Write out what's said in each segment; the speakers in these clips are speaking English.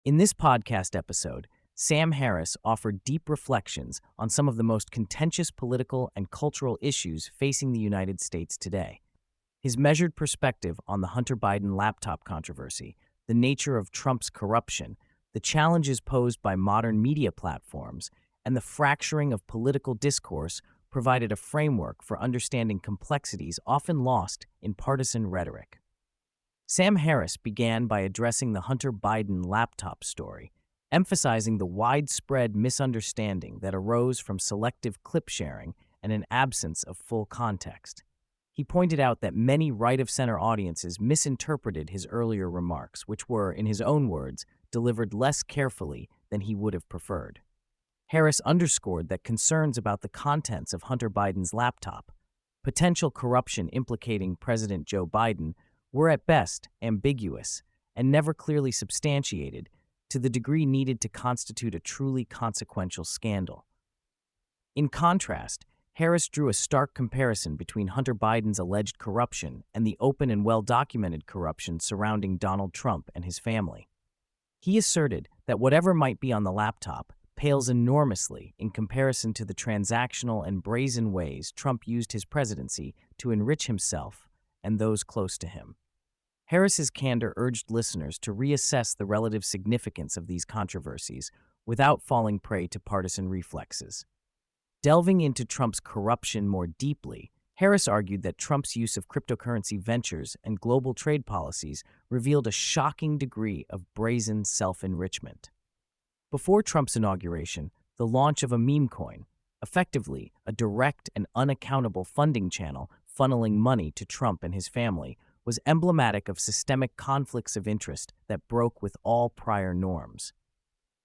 In this podcast episode, Sam Harris offered deep reflections on some of the most contentious political and cultural issues facing the United States today. His measured perspective on the Hunter Biden laptop controversy, the nature of Trump's corruption, the challenges posed by modern media platforms, and the fracturing of political discourse provided a framework for understanding complexities often lost in partisan rhetoric. Sam Harris began by addressing the Hunter Biden laptop story, emphasizing the widespread misunderstanding that arose from selective clip sharing and an absence of full context. He pointed out that many right-of-center audiences misinterpreted his earlier remarks, which were, in his own words, delivered less carefully than he would have preferred. Harris underscored that concerns about the contents of Hunter Biden's laptop, potential corruption implicating President Joe Biden, were at best ambiguous and never clearly substantiated to the degree needed to constitute a truly consequential scandal. In contrast, Harris drew a stark comparison between Hunter Biden's alleged corruption and the open and well-documented corruption surrounding Donald Trump and his family. He asserted that whatever might be on the laptop pales enormously in comparison to the transactional and brazen ways Trump used his presidency to enrich himself and those close to him. Harris's candor urged listeners to reassess the relative significance of these controversies without falling prey to partisan reflexes. Delving into Trump's corruption more deeply, Harris argued that Trump's use of cryptocurrency ventures and global trade policies revealed a shocking degree of brazen self-enrichment. Before Trump's inauguration, the launch of a meme coin, effectively a direct and unaccountable funding channel funneling money to Trump and his family, was emblematic of systemic conflicts of interest that broke with all prior norms.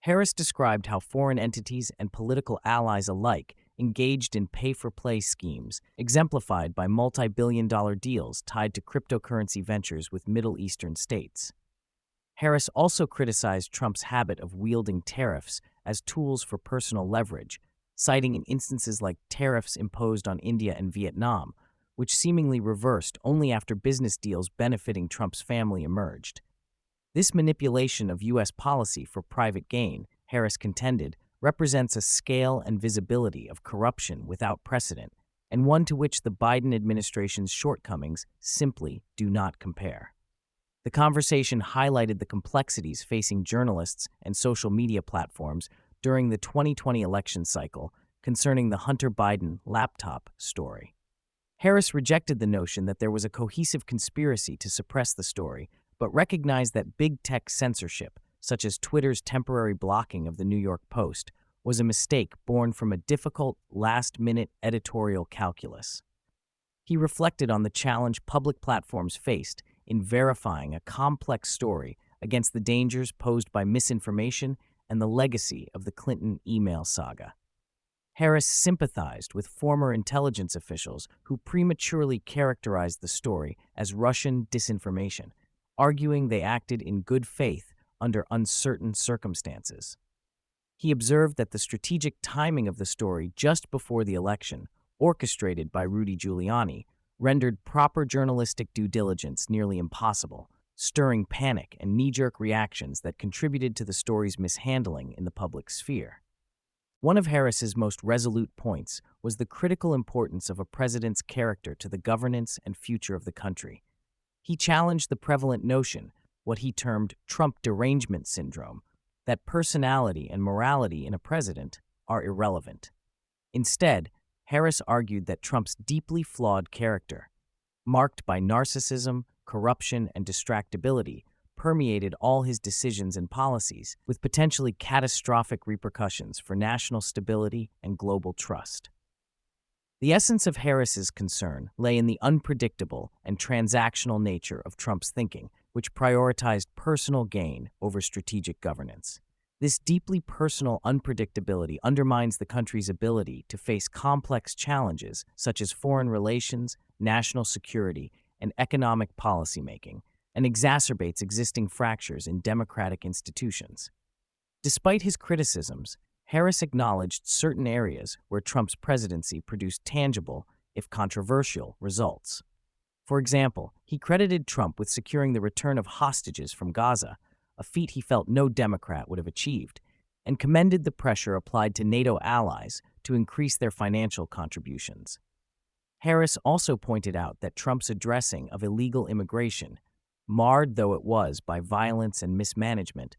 Harris described how foreign entities and political allies alike engaged in pay-for-play schemes, exemplified by multi-billion-dollar deals tied to cryptocurrency ventures with Middle Eastern states. Harris also criticized Trump's habit of wielding tariffs as tools for personal leverage, citing in instances like tariffs imposed on India and Vietnam, which seemingly reversed only after business deals benefiting Trump's family emerged. This manipulation of U.S. policy for private gain, Harris contended, represents a scale and visibility of corruption without precedent, and one to which the Biden administration's shortcomings simply do not compare. The conversation highlighted the complexities facing journalists and social media platforms during the 2020 election cycle concerning the Hunter Biden laptop story. Harris rejected the notion that there was a cohesive conspiracy to suppress the story, but recognized that big tech censorship, such as Twitter's temporary blocking of the New York Post, was a mistake born from a difficult, last-minute editorial calculus. He reflected on the challenge public platforms faced in verifying a complex story against the dangers posed by misinformation and the legacy of the Clinton email saga. Harris sympathized with former intelligence officials who prematurely characterized the story as Russian disinformation, arguing they acted in good faith under uncertain circumstances. He observed that the strategic timing of the story just before the election, orchestrated by Rudy Giuliani, rendered proper journalistic due diligence nearly impossible, stirring panic and knee-jerk reactions that contributed to the story's mishandling in the public sphere. One of Harris's most resolute points was the critical importance of a president's character to the governance and future of the country. He challenged the prevalent notion, what he termed Trump derangement syndrome, that personality and morality in a president are irrelevant. Instead, Harris argued that Trump's deeply flawed character, marked by narcissism, corruption, and distractibility, permeated all his decisions and policies, with potentially catastrophic repercussions for national stability and global trust. The essence of Harris's concern lay in the unpredictable and transactional nature of Trump's thinking, which prioritized personal gain over strategic governance. This deeply personal unpredictability undermines the country's ability to face complex challenges such as foreign relations, national security, and economic policymaking, and exacerbates existing fractures in democratic institutions. Despite his criticisms, Harris acknowledged certain areas where Trump's presidency produced tangible, if controversial, results. For example, he credited Trump with securing the return of hostages from Gaza, a feat he felt no Democrat would have achieved, and commended the pressure applied to NATO allies to increase their financial contributions. Harris also pointed out that Trump's addressing of illegal immigration, marred though it was by violence and mismanagement,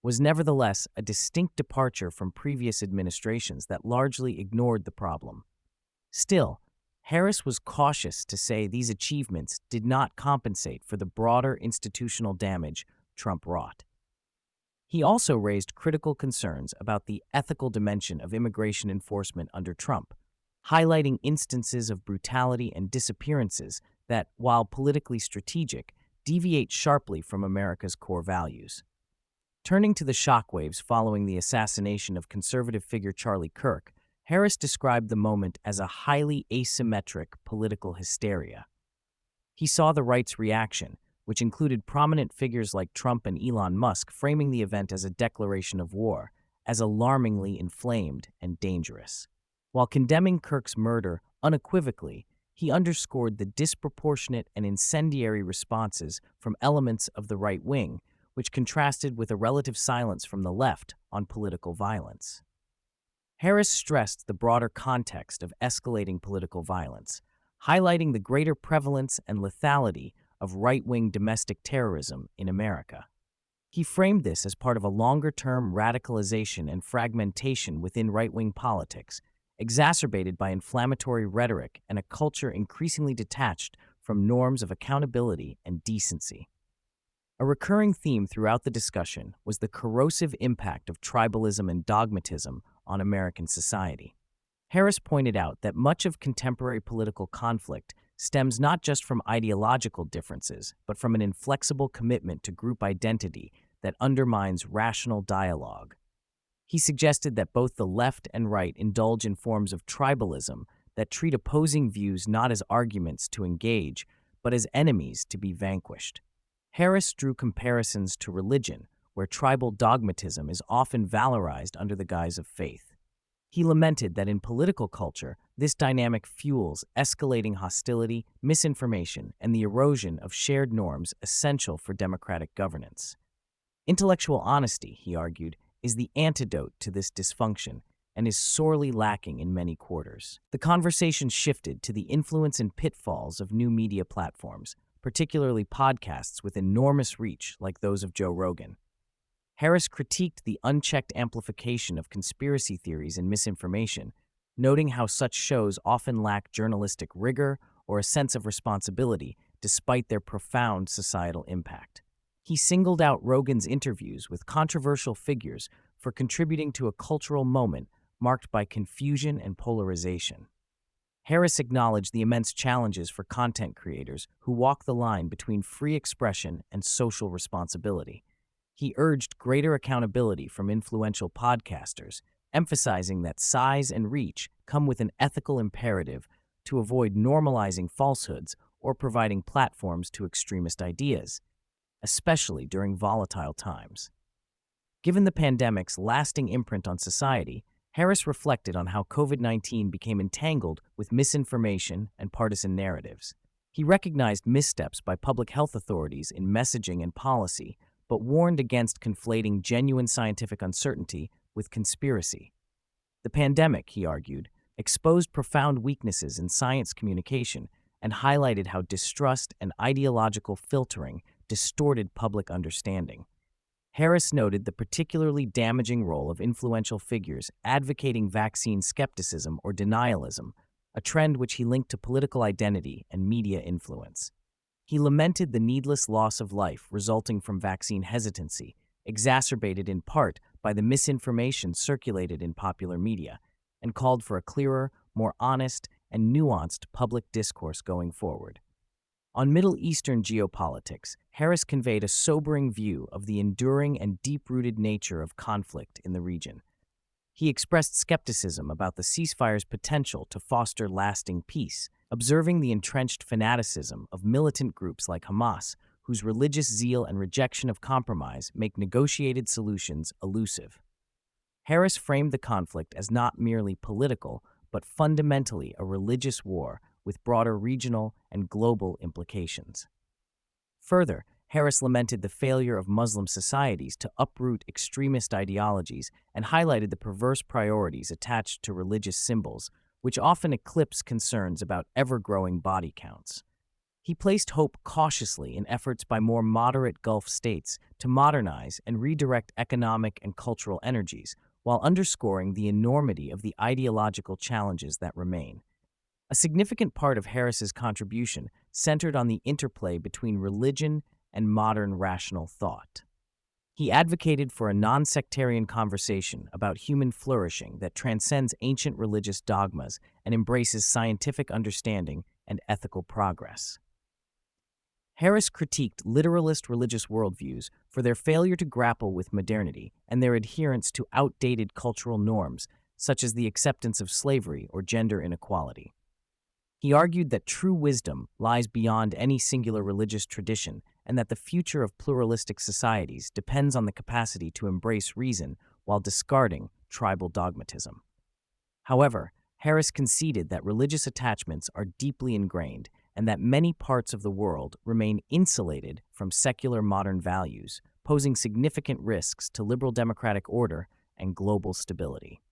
was nevertheless a distinct departure from previous administrations that largely ignored the problem. Still, Harris was cautious to say these achievements did not compensate for the broader institutional damage Trump wrought. He also raised critical concerns about the ethical dimension of immigration enforcement under Trump, highlighting instances of brutality and disappearances that, while politically strategic, deviate sharply from America's core values. Turning to the shockwaves following the assassination of conservative figure Charlie Kirk, Harris described the moment as a highly asymmetric political hysteria. He saw the right's reaction, which included prominent figures like Trump and Elon Musk framing the event as a declaration of war, as alarmingly inflamed and dangerous. While condemning Kirk's murder unequivocally, he underscored the disproportionate and incendiary responses from elements of the right wing, which contrasted with a relative silence from the left on political violence. Harris stressed the broader context of escalating political violence, highlighting the greater prevalence and lethality of right-wing domestic terrorism in America. He framed this as part of a longer-term radicalization and fragmentation within right-wing politics, exacerbated by inflammatory rhetoric and a culture increasingly detached from norms of accountability and decency. A recurring theme throughout the discussion was the corrosive impact of tribalism and dogmatism on American society. Harris pointed out that much of contemporary political conflict stems not just from ideological differences, but from an inflexible commitment to group identity that undermines rational dialogue. He suggested that both the left and right indulge in forms of tribalism that treat opposing views not as arguments to engage, but as enemies to be vanquished. Harris drew comparisons to religion, where tribal dogmatism is often valorized under the guise of faith. He lamented that in political culture, this dynamic fuels escalating hostility, misinformation, and the erosion of shared norms essential for democratic governance. Intellectual honesty, he argued, is the antidote to this dysfunction and is sorely lacking in many quarters. The conversation shifted to the influence and pitfalls of new media platforms, particularly podcasts with enormous reach like those of Joe Rogan. Harris critiqued the unchecked amplification of conspiracy theories and misinformation, noting how such shows often lack journalistic rigor or a sense of responsibility despite their profound societal impact. He singled out Rogan's interviews with controversial figures for contributing to a cultural moment marked by confusion and polarization. Harris acknowledged the immense challenges for content creators who walk the line between free expression and social responsibility. He urged greater accountability from influential podcasters, emphasizing that size and reach come with an ethical imperative to avoid normalizing falsehoods or providing platforms to extremist ideas, especially during volatile times. Given the pandemic's lasting imprint on society, Harris reflected on how COVID-19 became entangled with misinformation and partisan narratives. He recognized missteps by public health authorities in messaging and policy, but warned against conflating genuine scientific uncertainty with conspiracy. The pandemic, he argued, exposed profound weaknesses in science communication and highlighted how distrust and ideological filtering distorted public understanding. Harris noted the particularly damaging role of influential figures advocating vaccine skepticism or denialism, a trend which he linked to political identity and media influence. He lamented the needless loss of life resulting from vaccine hesitancy, exacerbated in part by the misinformation circulated in popular media, and called for a clearer, more honest, and nuanced public discourse going forward. On Middle Eastern geopolitics, Harris conveyed a sobering view of the enduring and deep-rooted nature of conflict in the region. He expressed skepticism about the ceasefire's potential to foster lasting peace, observing the entrenched fanaticism of militant groups like Hamas, whose religious zeal and rejection of compromise make negotiated solutions elusive. Harris framed the conflict as not merely political, but fundamentally a religious war with broader regional and global implications. Further, Harris lamented the failure of Muslim societies to uproot extremist ideologies and highlighted the perverse priorities attached to religious symbols, which often eclipse concerns about ever-growing body counts. He placed hope cautiously in efforts by more moderate Gulf states to modernize and redirect economic and cultural energies, while underscoring the enormity of the ideological challenges that remain. A significant part of Harris's contribution centered on the interplay between religion and modern rational thought. He advocated for a non-sectarian conversation about human flourishing that transcends ancient religious dogmas and embraces scientific understanding and ethical progress. Harris critiqued literalist religious worldviews for their failure to grapple with modernity and their adherence to outdated cultural norms, such as the acceptance of slavery or gender inequality. He argued that true wisdom lies beyond any singular religious tradition and that the future of pluralistic societies depends on the capacity to embrace reason while discarding tribal dogmatism. However, Harris conceded that religious attachments are deeply ingrained and that many parts of the world remain insulated from secular modern values, posing significant risks to liberal democratic order and global stability.